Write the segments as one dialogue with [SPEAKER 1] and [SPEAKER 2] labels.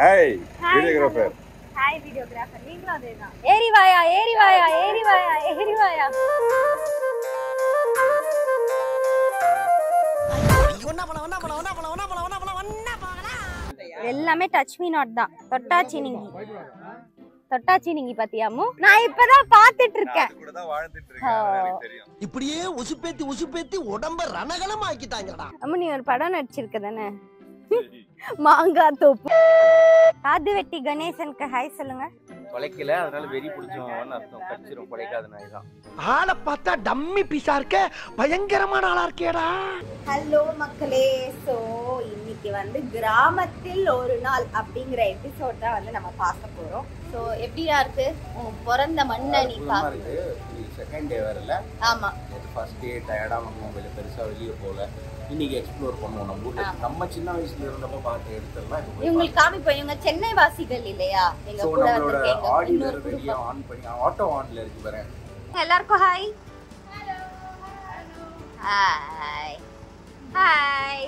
[SPEAKER 1] Hey, videographer.
[SPEAKER 2] Hi, videographer. நீங்களும் அதேதான். ஏறி வாயா, ஏறி வாயா, ஏறி வாயா, ஏறி வாயா. எல்லாமே டச் மீ நாட் தான். தொட்டாச்சி நீங்க பாத்தியாமு? நான் இப்பதான் பாத்துட்டு இருக்கேன்.
[SPEAKER 1] கூட தான் வாழ்ந்துட்டு இருக்கேன். எனக்கு தெரியும்.
[SPEAKER 3] இப்படியே உசுப்பேத்தி உடம்ப ரணகலம் ஆக்கிட்டாங்கடா.
[SPEAKER 2] அம்மா நீ ஒரு படம் நடிச்சிருக்க தானே? மாங்காய் தோப்பு. காது வெட்டி கணேசனுக்கு ஹாய் சொல்லுங்க.
[SPEAKER 4] கொலைக்கல அதனால வெறி பிடிச்சோம்னு அர்த்தம். கச்சிரும் கொலைக்காத நாய் தான்.
[SPEAKER 3] ஆளை பார்த்தா டம்மி பீஸா இருக்க, பயங்கரமான ஆளா இருக்கேடா.
[SPEAKER 2] ஹலோ மக்களே, சோ இன்னைக்கு வந்து கிராமத்தில் ஒரு நாள் அப்படிங்கிற எபிசோட் தான் வந்து நம்ம பார்க்க போறோம். சோ எப்படியா இருக்கு பிறந்த மண்ணை நீ பாக்கு?
[SPEAKER 4] செகண்ட் டே வரல.
[SPEAKER 2] ஆமா,
[SPEAKER 4] ஃபர்ஸ்ட் டே டயர்டா நம்ம பெருசா வெளியே போல. இன்னைக்கு எக்ஸ்ப்ளோர் பண்ணுவோம். நம்ம ஊர்ல நம்ம சின்ன வயசுல இருந்தப்ப பார்த்த இடத்தெல்லாம்
[SPEAKER 2] இவங்களுக்கு காமிப்போம். இவங்க சென்னை வாசிகள் இல்லையா? எங்க கூட வந்திருக்கீங்க.
[SPEAKER 4] ஆடியோ வீடியோ ஆன் பண்ணி ஆட்டோ ஆன்ல இருக்கு பாருங்க.
[SPEAKER 2] எல்லாருக்கும் ஹாய். Hi hi.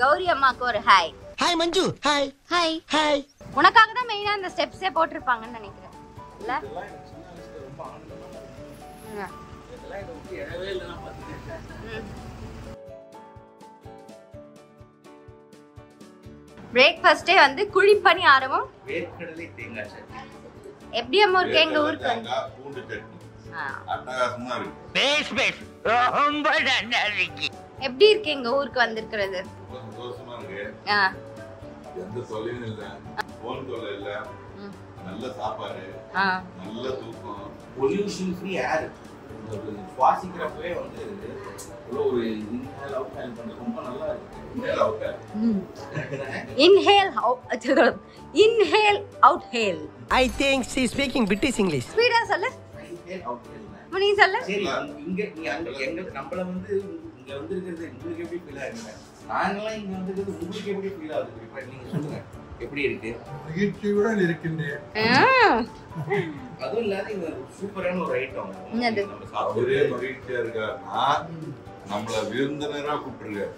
[SPEAKER 2] கௌரி அம்மாக்கு ஒரு hi.
[SPEAKER 3] Hi Manju. Hi
[SPEAKER 2] hi
[SPEAKER 3] hi.
[SPEAKER 2] உனக்காக தான் மெயினா அந்த ஸ்டெப்ஸே போட்டிருப்பாங்கன்னு நினைக்கிறேன் இல்ல? பிரேக்ஃபாஸ்டே வந்து குழிப்பனி ஆரம்பம்.
[SPEAKER 4] வேர்க்கடலை தேங்காய் சட்னி.
[SPEAKER 2] எப்படி அம்மா இருக்கு எங்க ஊருக்கு?
[SPEAKER 1] பூண்டு சட்னி. அட்டகாசமா இருக்கு.
[SPEAKER 3] பேஸ் ரொம்ப நல்லா இருக்கு.
[SPEAKER 2] எப்படி இருக்கு எங்க ஊருக்கு வந்திருக்கிறது?
[SPEAKER 1] சந்தோஷமா இருக்கு. எந்த தொல்லையும் இல்ல, போன் தொல்லை இல்ல, நல்ல சாப்பாடு, நல்ல தூக்கம்,
[SPEAKER 4] பொல்யூஷன் ஃப்ரீ ஏர். சுவாசிக்கிறப்பவே வந்து ஒரு இன்ஹேல் அவுட் ஹேல் பண்ண ரொம்ப நல்லா இருக்கு.
[SPEAKER 2] Inhale out hale.
[SPEAKER 3] I think she is speaking British English.
[SPEAKER 2] ஸ்பீடா சொல்லு.
[SPEAKER 4] Inhale out hale.
[SPEAKER 2] நீ சொல்லு.
[SPEAKER 4] சரி, இங்க நீ அங்க எங்க நம்மள வந்து இங்க வந்திருக்கிறது உங்களுக்கு எப்படி ஃபீல் ஆகுது? நாங்கலாம் இங்க வந்திருக்கிறது உங்களுக்கு எப்படி ஃபீல் ஆகுது? இப்ப நீங்க சொல்லுங்க எப்படி இருக்கு?
[SPEAKER 1] மகிழ்ச்சியுடன் இருக்கின்றேன்.
[SPEAKER 4] அதுவும் இல்லாத இங்க சூப்பரான ஒரு ஐட்டம் நம்ம
[SPEAKER 1] சாப்பிடுறே மகிழ்ச்சியா இருக்காருன்னா நம்மள விருந்தினரா கூப்பிட்டுருக்காரு.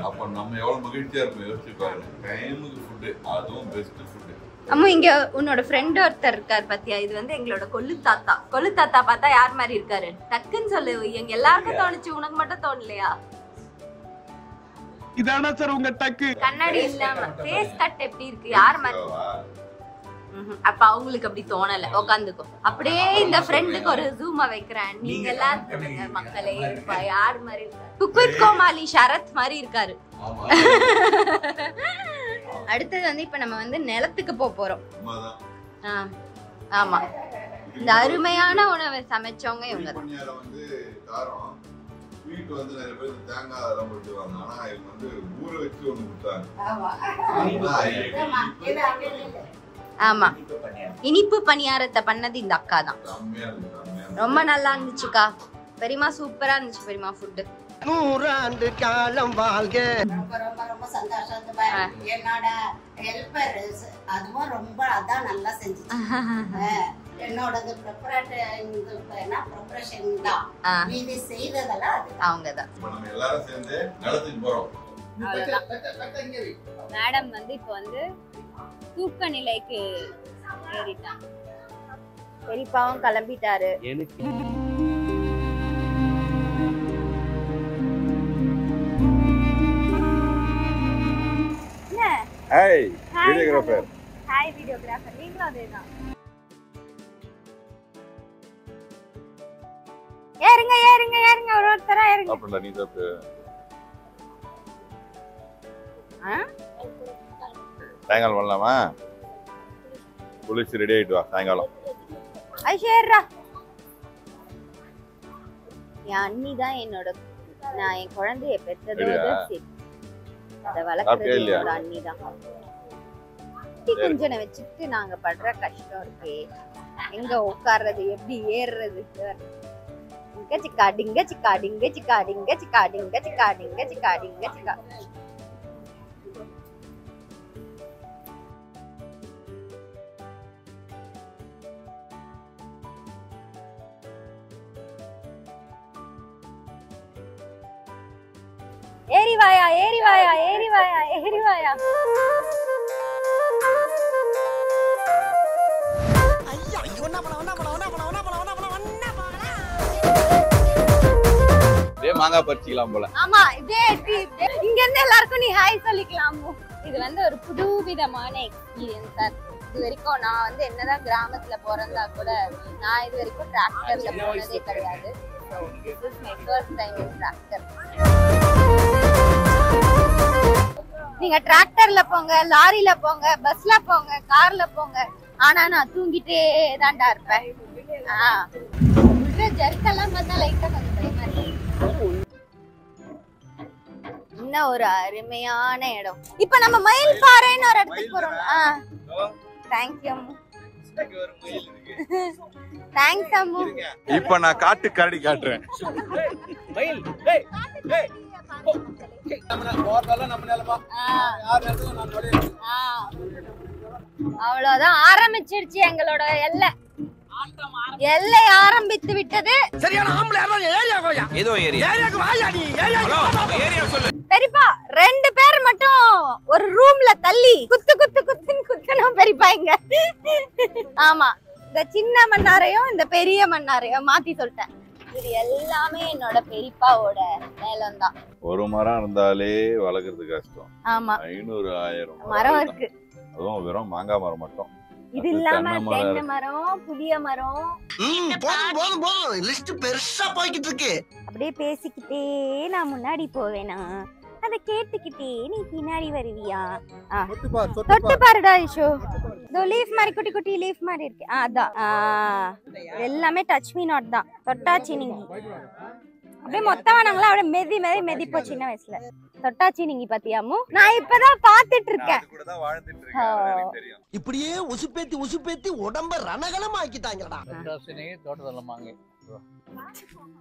[SPEAKER 1] அப்ப நம்ம எவ்வளவு மகிழ்ச்சியா இருப்போம் யோசிச்சு பாருங்க. டைமுக்கு ஃபுட்டு, அதுவும் பெஸ்ட் ஃபுட்டு.
[SPEAKER 2] அம்மா இங்க உன்னோட ஃப்ரெண்ட் ஒருத்தர் இருக்கார் பாத்தியா? இது வந்து எங்களோட கொள்ளு தாத்தா பார்த்தா யார் மாதிரி இருக்காரு? டக்குன்னு சொல்லு. எங்க எல்லாருக்கும் தோணுச்சு, உனக்கு மட்டும் தோணலையா?
[SPEAKER 3] இதானா சார் உங்க டக்கு?
[SPEAKER 2] கண்ணாடி இல்லாம ஃபேஸ் கட் எப்படி இருக்கு? யார் மாதிரி? அப்ப அவங்களுக்கு அப்படி தோணல. உட்காந்துக்கோ. அப்படியே இந்த ஃப்ரெண்டுக்கு ஒரு ஜூமா வைக்கிறேன். நீங்க எல்லாரும் சொல்லுங்க மக்களே, இப்ப யார் மாதிரி இருக்காரு? குக்வித் கோமாளி சரத் மாதிரி இருக்காரு. அடுத்தது வந்து இப்ப நம்ம வந்து நிலத்துக்கு போறோம். ஆமா, இந்த அருமையான உணவை சமைச்சவங்க இவங்க தான்.
[SPEAKER 1] வீட்டு வந்து நிறைய பேர் தேங்காய் அதெல்லாம் போட்டுவாங்க. ஆனா இவங்க வந்து ஊற வச்சு ஒண்ணு கொடுத்தாங்க.
[SPEAKER 2] ஆமா, இனிப்பு பணியாரத்தை பண்ணது இந்த அக்கா தான். ரொம்ப நல்லா இருந்துச்சுக்கா. பெரியமா சூப்பரா இருந்துச்சு பெரியமா ஃபுட்.
[SPEAKER 3] 100 ஆண்டு காலம் வாழ்க.
[SPEAKER 5] ரொம்ப ரொம்ப ரொம்ப சந்தோஷம். என்னோட ஹெல்பர் அதுவும் ரொம்ப அதான் நல்லா செஞ்சுச்சு. என்னோடது ப்ரிப்பரேஷன் தான். இது செய்ததெல்லாம் அது
[SPEAKER 2] அவங்கதான்.
[SPEAKER 1] நம்ம எல்லாரும் சேர்ந்து நிலத்துக்கு போறோம்.
[SPEAKER 2] மேடம் வந்து இப்போ வந்து தூக்க நிலைக்கு ஏறிட்டாங்க. பெரியப்பாவும் கிளம்பிட்டாரு.
[SPEAKER 4] எனக்கு
[SPEAKER 1] Hey, videographer.
[SPEAKER 2] Hi, videographer. நீங்களும் அதேதான். ஏறுங்க ஒருத்தரா ஏறுங்க.
[SPEAKER 1] சாப்பிடல நீ சாப்பிடு. சாயங்காலம் பண்ணலாமா? குளிச்சு ரெடி ஆயிட்டு வா சாயங்காலம்.
[SPEAKER 2] ஐஷேரா என் அண்ணி தான் என்னோட, நான் என் குழந்தைய பெற்றதோட சரி, அதை வளர்க்கறது என்னோட அண்ணி தான். குஞ்சனை வச்சுட்டு நாங்க படுற கஷ்டம் இருக்கே. எங்க உட்கார்றது, எப்படி ஏறுறது? டிங்க சிக்கா டிங்க சிக்கா டிங்க சிக்கா டிங்க சிக்கா டிங்க சிக்கா டிங்க சிக்கா டிங்க சிக்கா. ஏறி வாயா, ஏறி வாயா, ஏறி வாயா, ஏறி வாயா.
[SPEAKER 1] மாங்காய் பறிச்சிக்கலாம் போல.
[SPEAKER 2] ஆமா, இதே இங்க இருந்து எல்லாருக்கும் நீ ஹாய் சொல்லிக்கலாமோ. இது வந்து ஒரு புது விதமான எக்ஸ்பீரியன்ஸ் சார். இது வரைக்கும் நான் வந்து என்னதான் கிராமத்துல பிறந்தா கூட நான் இது வரைக்கும் டிராக்டர்ல போனதே கிடையாது. This is my first time in tractor. நீங்க டிராக்டர்ல போங்க, லாரில போங்க, பஸ்ல போங்க, கார்ல போங்க, ஆனா நான் தூங்கிட்டே தான்டா இருப்பேன். ஜெர்க்கெல்லாம் பார்த்தா லைட்டா கொஞ்சம் பயமா இருக்கு. இன்னும் ஒரு அருமையான இடம். இப்ப நம்ம மயில் பாறைன்னு ஒரு இடத்துக்கு போறோம். தேங்க்யூ அம்மு. தேங்க்ஸ் அம்மு.
[SPEAKER 1] இப்ப நான் காட்டு கரடி காட்டுறேன்.
[SPEAKER 4] மயில் ஏய் ஏய்
[SPEAKER 2] அவ்வளவுதான், ஆரம்பிச்சிருச்சு எங்களோட எல்லை ஆரம்பித்து விட்டது.
[SPEAKER 3] சரியான ஆம்பளை ஏரியா
[SPEAKER 4] ஏதோ
[SPEAKER 3] ஏரியாக்கு வாயா நீ
[SPEAKER 4] ஏரியா சொல்லு.
[SPEAKER 2] பெரியப்பா 2 பேர் மட்டும் ஒரு ரூம்ல தள்ளி குத்துணும் பெரியப்பா இங்க. ஆமா, இந்த சின்ன மன்னாரையும் இந்த பெரிய மன்னாரையும் மாத்தி சொல்லிட்டேன். இது எல்லாமே என்னோட பெரியப்பாவோட நிலம் தான்.
[SPEAKER 1] ஒரு மரம் இருந்தாலே வளர்க்கறது கஷ்டம்.
[SPEAKER 2] ஆமா,
[SPEAKER 1] 500 1000
[SPEAKER 2] மரம் இருக்கு.
[SPEAKER 1] அதுவும் வெறும் மாங்காய் மரம் மட்டும்.
[SPEAKER 2] இது இல்லாம தென்னை மரம், புளிய மரம்.
[SPEAKER 3] போதும் லிஸ்ட் பெருசா போய்கிட்டு இருக்கு.
[SPEAKER 2] அப்படியே பேசிக்கிட்டே நான் முன்னாடி போவேனா, அத கேட்டுக்கிட்டே நீ பின்னாடி வருவியா? தொட்டு பாருடா ஐஷோ. இதோ லீஃப் மாதிரி குட்டி குட்டி லீஃப் மாதிரி இருக்கு. அதான் எல்லாமே டச் மீ நாட் தான். தொட்டாச்சி நீங்க அப்படியே மொத்தமா நாங்களா அப்படியே மெதிப்போ சின்ன வயசுல. தொட்டாச்சி நீங்க பாத்தியாமோ? நான் இப்பதான் பாத்துட்டு இருக்கேன்.
[SPEAKER 3] இப்படியே உசுப்பேத்தி உடம்ப ரணகலம் ஆக்கிட்டாங்கடா.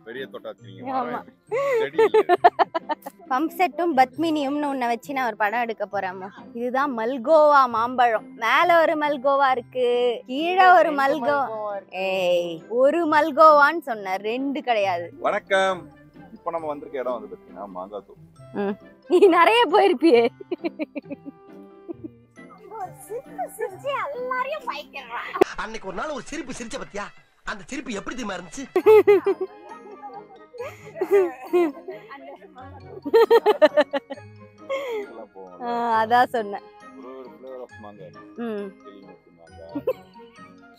[SPEAKER 1] பெரிய தொட்டாச்சி.
[SPEAKER 2] பம்ப் செட்டும் பத்மினியும்னு ஒன்ன வச்சு நான் ஒரு படம் எடுக்க போறேன். இதுதான் மல்கோவா மாம்பழம். மேல ஒரு மல்கோவா இருக்கு, கீழே ஒரு மல்கோவா. ஏய், ஒரு மல்கோவான்னு சொன்ன, 2 கிடையாது.
[SPEAKER 1] வணக்கம். இப்ப நம்ம வந்திருக்க இடம் வந்து பாத்தீங்கன்னா மாங்காய் தோப்பு.
[SPEAKER 2] நீ நிறைய போயிருப்பியே.
[SPEAKER 3] அன்னைக்கு ஒரு நாள் ஒரு சிரிப்பு சிரிச்ச பத்தியா? அந்த சிரிப்பு எப்படி தெரியுமா இருந்துச்சு?
[SPEAKER 2] அதான் சொன்னேன்.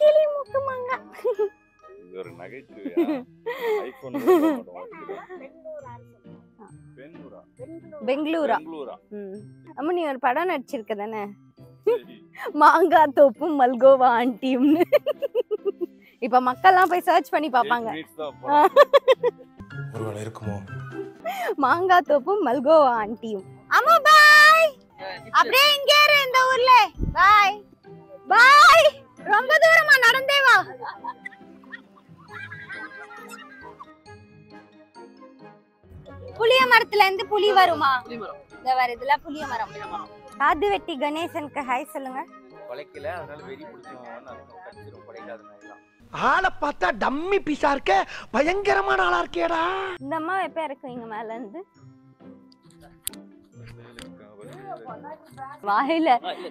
[SPEAKER 2] கிளிமுக்கு மாங்காய்.
[SPEAKER 1] இது ஒரு நகைச்சுவை. ஐபோன்
[SPEAKER 2] பெங்களூரா. அம்மா நீ ஒரு படம் நடிச்சிருக்க தானே, மாங்காய் தோப்பும் மல்கோவா ஆண்டியும்னு. இப்ப மக்கள்லாம் போய் சர்ச் பண்ணி பாப்பாங்க.
[SPEAKER 3] ஒருவேளை இருக்குமோ?
[SPEAKER 2] மாங்காய் தோப்பும் மல்கோவா ஆண்டியும். அம்மா பாய். அப்படியே இங்கே இரு இந்த ஊர்ல. பாய் பாய். ரொம்ப தூரமா நடந்தே வா. புளிய மரத்துல இருந்து புளி வருமா? இந்த வருதுல புளிய மரம். காது வெட்டி கணேசனுக்கு ஹாய் சொல்லுங்க.
[SPEAKER 4] கொலைக்கல, அதனால வெறி பிடிச்சவங்க கடிச்சிரும். கொலைக்காதனால
[SPEAKER 3] ஆளை பார்த்தா டம்மி பீஸா இருக்க, பயங்கரமான ஆளா இருக்கேடா.
[SPEAKER 2] இந்த அம்மா எப்ப இருக்குவீங்க மேல இருந்து? வாயில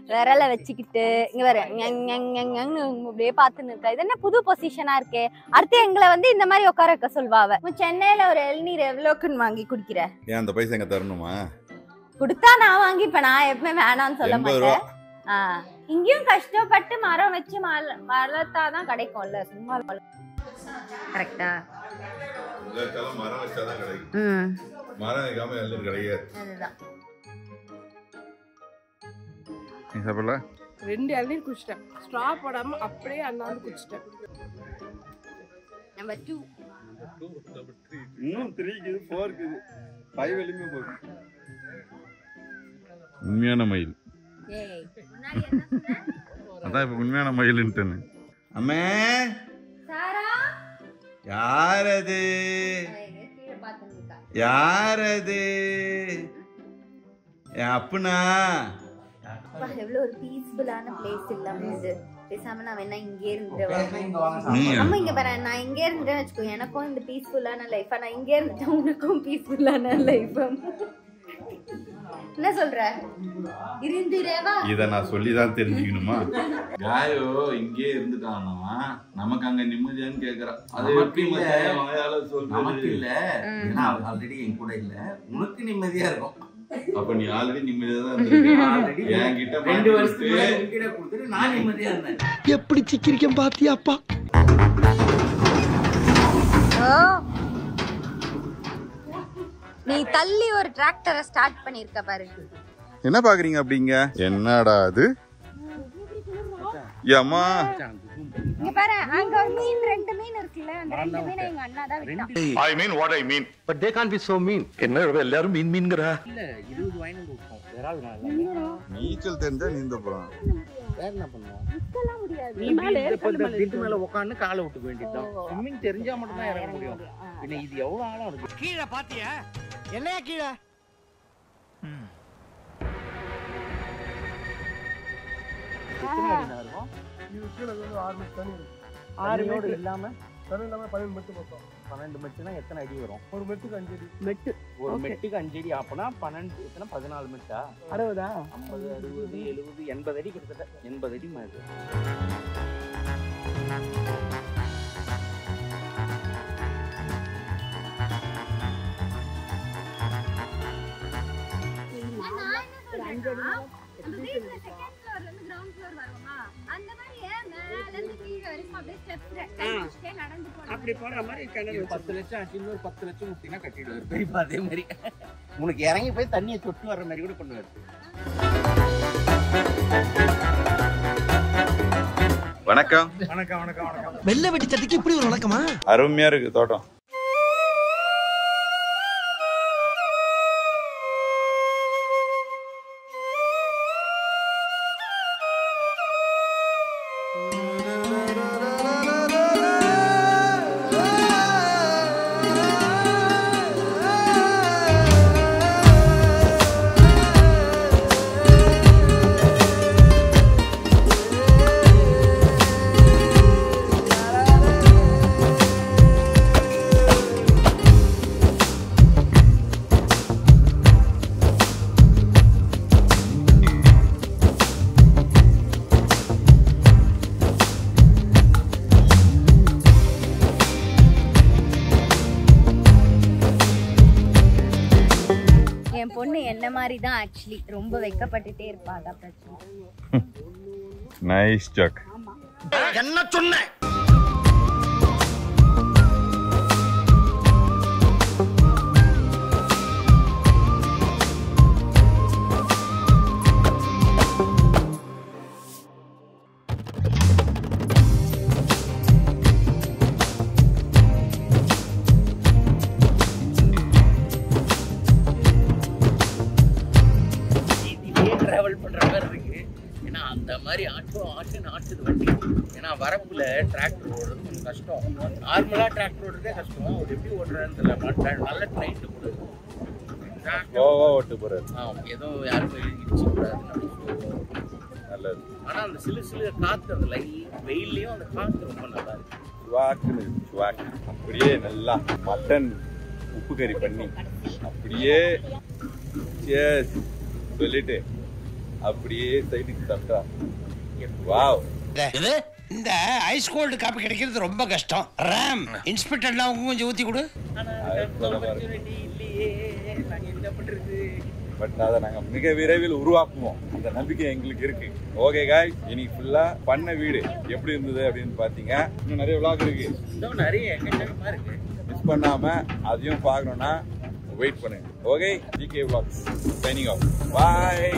[SPEAKER 2] விரல வச்சுக்கிட்டு இங்க வர அப்படியே பாத்துன்னு இருக்கா. இது என்ன புது பொசிஷனா இருக்கே. அடுத்து எங்களை வந்து இந்த மாதிரி உட்கார வைக்க சொல்வாவ. சென்னையில ஒரு இளநீர் எவ்வளோக்குன்னு வாங்கி குடிக்கிற?
[SPEAKER 1] ஏன் அந்த பைசா எங்க தரணுமா?
[SPEAKER 2] குடுத்தா நான் வாங்கி, இப்ப நான் எப்பவுமே வேணாம்னு சொல்ல மாட்டேன். இங்கேயும் கஷ்டப்பட்டு மரம் வச்சு வளர்த்தாதான் கிடைக்கும்ல, சும்மா கரெக்டா?
[SPEAKER 1] மரம் வச்சாதான் கிடைக்கும். மரம் வைக்காம எல்லாம் கிடையாது.
[SPEAKER 2] அதுதான்.
[SPEAKER 1] நீ சாப்பிடல?
[SPEAKER 6] 2 இளநீர் குடிச்சிட்டேன். ஸ்ட்ரா போடாம அப்படியே அண்ணாந்து குடிச்சிட்டேன்.
[SPEAKER 2] நம்பர் 2.
[SPEAKER 1] இன்னும் 3 இருக்குது, 4 இருக்குது, 5 வெளியுமே போகுது. உண்மையான மயில். அதான் இப்ப உண்மையான மயில்ன்ட்டேன்னு. அம்மே
[SPEAKER 2] சாரா
[SPEAKER 1] யார் அது? யார் அது? என் அப்பனா?
[SPEAKER 2] எவ்வளவு ஒரு பீஸ்ஃபுல்லான பிளேஸ் இல்லாம இது. பேசாம நான் வேணா இங்கே இருந்துருவேன். அம்மா இங்க பாரு, நான் இங்கே இருந்தேன் வச்சுக்கோ, எனக்கும் இந்த பீஸ்ஃபுல்லான லைஃப். நான் இங்கே இருந்துட்டேன், உனக்கும் பீஸ்ஃபுல்லான லைஃப். என்ன சொல்ற? இருந்துரேவா?
[SPEAKER 1] இத நான் சொல்லிதான் தெரிஞ்சுக்கணுமா? காயோ இங்கே இருந்துட்டானா நமக்கு அங்க நிம்மதியான்னு கேக்குறான். அது எப்படி வாயால சொல்றது?
[SPEAKER 4] நமக்கு இல்ல, ஏன்னா ஆல்ரெடி என் கூட இல்ல, உனக்கு நிம்மதியா இருக்கும்.
[SPEAKER 1] அப்ப நீ ஆல்ரெடி நிம்மதியா தான் இருந்திருக்க. என்கிட்ட
[SPEAKER 4] 2 வருஷத்துக்கு உன்கிட்ட கொடுத்துட்டு நான் நிம்மதியா இருந்தேன்.
[SPEAKER 3] எப்படி சிக்கிரிக்கம் பாத்தியாப்பா?
[SPEAKER 2] நீ தள்ளி ஒரு டிராக்டரை ஸ்டார்ட் பண்ணிருக்க பாரு.
[SPEAKER 7] என்ன பாக்குறீங்க அப்படிங்க? என்னடா அது? ஏமா
[SPEAKER 2] இங்க பாரு, அங்க ஒரு மீன், 2 மீன் இருக்குல்ல, அந்த 2 மீனை எங்க அண்ணா தான் விட்டான்.
[SPEAKER 7] I mean what I mean.
[SPEAKER 3] But they can't be so mean.
[SPEAKER 7] என்ன எல்லாரும் மீன் மீன்ங்கறா?
[SPEAKER 4] இல்ல 20 வாங்கிட்டு கொடுப்போம். வேறால் நல்லா
[SPEAKER 7] நீச்சல் தெரிஞ்சா நீந்த போறான்.
[SPEAKER 4] வேற என்ன பண்ணுவோம்?
[SPEAKER 2] நிக்கலாம் முடியாது.
[SPEAKER 4] நீ வீட்டு மேல உட்கார்ந்து காலை விட்டுக்க வேண்டியதுதான். ஸ்விம்மிங் தெரிஞ்சா மட்டும் தான் இறங்க முடியும். பின்ன இது எவ்வளவு ஆழம் இருக்கு?
[SPEAKER 3] கீழே பாத்தியா? என்னையா கீழே?
[SPEAKER 8] இது கீழே 6 மீட்டர் தண்ணி இருக்கு.
[SPEAKER 4] 6 மீட்டர் இல்லாம
[SPEAKER 8] தண்ணி இல்லாம 12 மீட்டர் பக்கம்.
[SPEAKER 4] 12 மீட்டர்னா எத்தனை அடி வரும்?
[SPEAKER 8] ஒரு மெட்டுக்கு 5 அடி.
[SPEAKER 6] மெட்டு
[SPEAKER 4] ஒரு மெட்டுக்கு 5 அடி. அப்பனா 12 எத்தனை 14 மீட்டரா?
[SPEAKER 6] 60
[SPEAKER 4] 50 60 70 80 அடி கிட்டத்தட்ட 80 அடி மாதிரி.
[SPEAKER 6] அப்படி போற மாதிரி கிணறு
[SPEAKER 4] 10 லட்சம் ஆச்சு, இன்னொரு 10 லட்சம் ஊத்தினா கட்டிடுவாரு பெரியப்பா. அதே மாதிரி உனக்கு இறங்கி போய் தண்ணியை தொட்டு வர்ற மாதிரி கூட பண்ணுவாரு.
[SPEAKER 7] வணக்கம்.
[SPEAKER 8] வணக்கம் வணக்கம் வணக்கம்.
[SPEAKER 3] வெள்ளை வெட்டி சட்டிக்கு இப்படி ஒரு வணக்கமா?
[SPEAKER 7] அருமையா இருக்கு தோட்டம்.
[SPEAKER 2] என் பொண்ணு என்ன மாதிரி தான் ஆக்சுவலி ரொம்ப வெக்கப்பட்டுட்டே இருப்பா. அதான் பிரச்சனை.
[SPEAKER 7] Nice joke.
[SPEAKER 3] என்ன சொன்ன?
[SPEAKER 4] டிராவல் பண்ற மாதிரி இருக்கு. ஏன்னா அந்த மாதிரி ஆட்டுது வண்டி. ஏன்னா வரப்புல டிராக்டர் ஓடுறது கொஞ்சம் கஷ்டம். நார்மலா டிராக்டர் ஓடுறதே கஷ்டம். அவர் எப்படி ஓடுறாருன்னு தெரியல. நல்ல ட்ரெயின் கூட
[SPEAKER 7] ஓட்டு போறாரு.
[SPEAKER 4] ஏதோ யாருக்கும் இடிச்சு கூடாது.
[SPEAKER 7] நல்லது.
[SPEAKER 4] ஆனா அந்த சிலு காத்து, அந்த வெயிலையும் அந்த காத்து ரொம்ப நல்லா இருக்கு.
[SPEAKER 7] அப்படியே நல்லா மட்டன் உப்பு கறி பண்ணி அப்படியே சொல்லிட்டு அப்படியே சைடுக்கு சாப்பிட்டா வாவ்.
[SPEAKER 3] இந்த ஐஸ் கோல்டு காப்பி கிடைக்கிறது ரொம்ப கஷ்டம். ராம் இன்ஸ்பெக்டர்லாம் கொஞ்சம் ஊத்தி கொடு.
[SPEAKER 7] பட் அதை நாங்க மிக விரைவில் உருவாக்குவோம். அந்த நம்பிக்கை எங்களுக்கு இருக்கு. ஓகே காய்ஸ், இன்னைக்கு ஃபுல்லா பண்ண வீடு எப்படி இருந்தது அப்படின்னு பாத்தீங்க. இன்னும் நிறைய விளாக் இருக்கு,
[SPEAKER 4] நிறைய இருக்கு.
[SPEAKER 7] மிஸ் பண்ணாம அதையும் பார்க்கணும்னா வெயிட் பண்ணுங்க. Okay, GK Vlogs signing off. Bye.